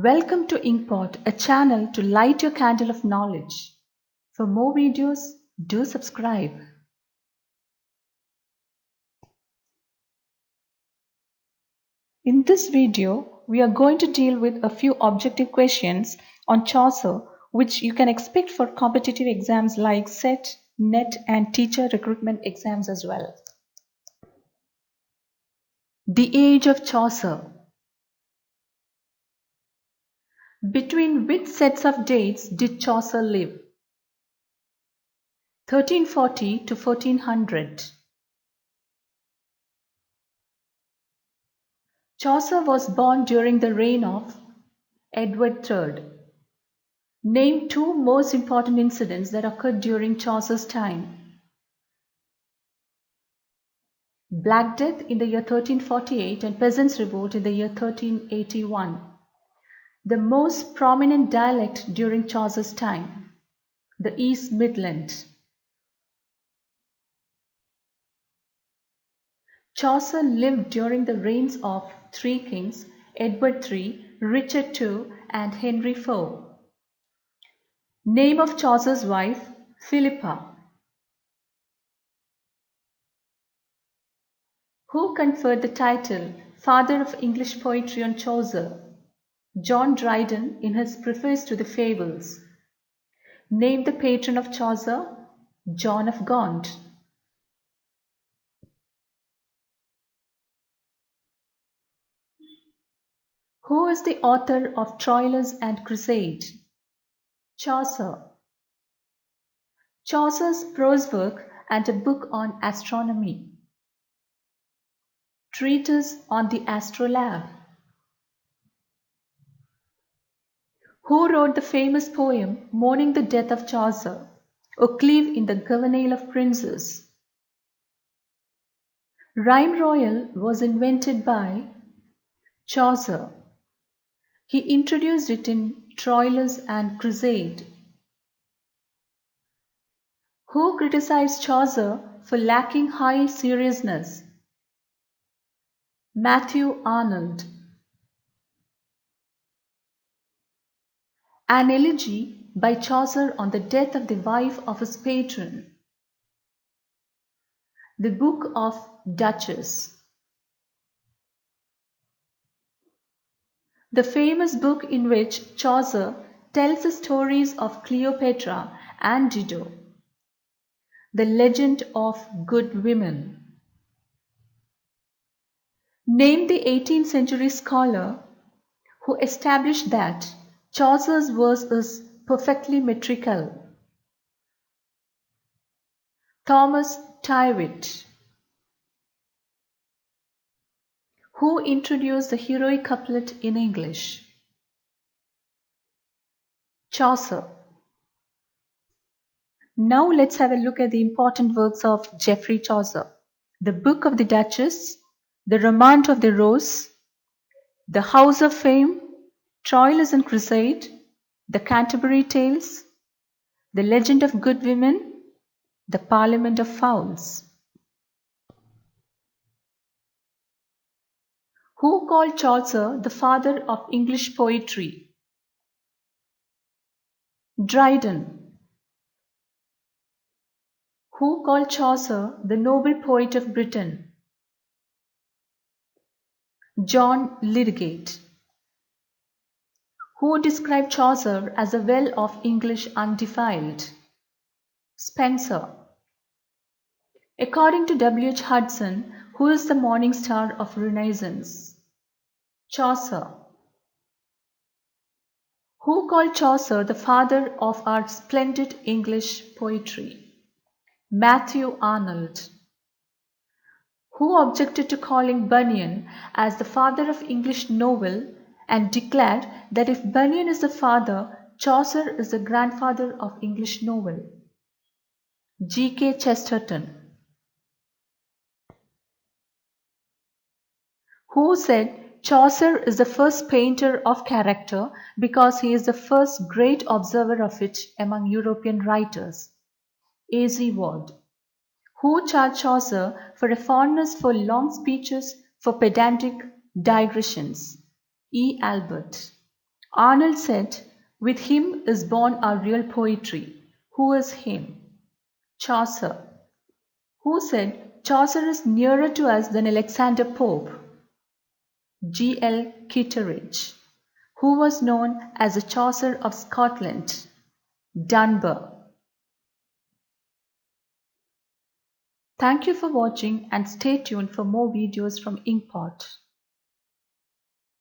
Welcome to Inkpot, a channel to light your candle of knowledge. For more videos, do subscribe. In this video, we are going to deal with a few objective questions on Chaucer, which you can expect for competitive exams like SET, NET, and teacher recruitment exams as well. The Age of Chaucer. Between which sets of dates did Chaucer live? 1340 to 1400. Chaucer was born during the reign of Edward III. Name two most important incidents that occurred during Chaucer's time. Black Death in the year 1348 and Peasants' Revolt in the year 1381. The most prominent dialect during Chaucer's time. The East Midland. Chaucer lived during the reigns of three kings, Edward III, Richard II, and Henry IV. Name of Chaucer's wife, Philippa. Who conferred the title Father of English Poetry on Chaucer? John Dryden in his preface to the Fables. Name the patron of Chaucer, John of Gaunt. Who is the author of Troilus and Crusade? Chaucer. Chaucer's prose work and a book on astronomy. Treatise on the Astrolabe. Who wrote the famous poem mourning the death of Chaucer? Occleve in the Governale of Princes. Rhyme Royal was invented by Chaucer. He introduced it in Troilus and Crusade. Who criticized Chaucer for lacking high seriousness? Matthew Arnold. An elegy by Chaucer on the death of the wife of his patron. The Book of Duchess. The famous book in which Chaucer tells the stories of Cleopatra and Dido. The Legend of Good Women. Name the 18th century scholar who established that Chaucer's verse is perfectly metrical. Thomas Tyrwhitt. Who introduced the heroic couplet in English? Chaucer. Now let's have a look at the important works of Geoffrey Chaucer. The Book of the Duchess, The Romaunt of the Rose, The House of Fame, Troilus and Crusade, The Canterbury Tales, The Legend of Good Women, The Parliament of Fowls. Who called Chaucer the father of English poetry? Dryden. Who called Chaucer the noble poet of Britain? John Lydgate. Who described Chaucer as a well of English undefiled? Spenser. According to W. H. Hudson, who is the morning star of Renaissance? Chaucer. Who called Chaucer the father of our splendid English poetry? Matthew Arnold. Who objected to calling Bunyan as the father of English novel and declared that if Bunyan is the father, Chaucer is the grandfather of English novel? G.K. Chesterton. Who said Chaucer is the first painter of character because he is the first great observer of it among European writers? A.Z. Ward. Who charged Chaucer for a fondness for long speeches, for pedantic digressions? E. Albert. Arnold said, "With him is born our real poetry." Who is him? Chaucer. Who said, "Chaucer is nearer to us than Alexander Pope"? G. L. Kitteridge. Who was known as the Chaucer of Scotland? Dunbar. Thank you for watching and stay tuned for more videos from Inkpot.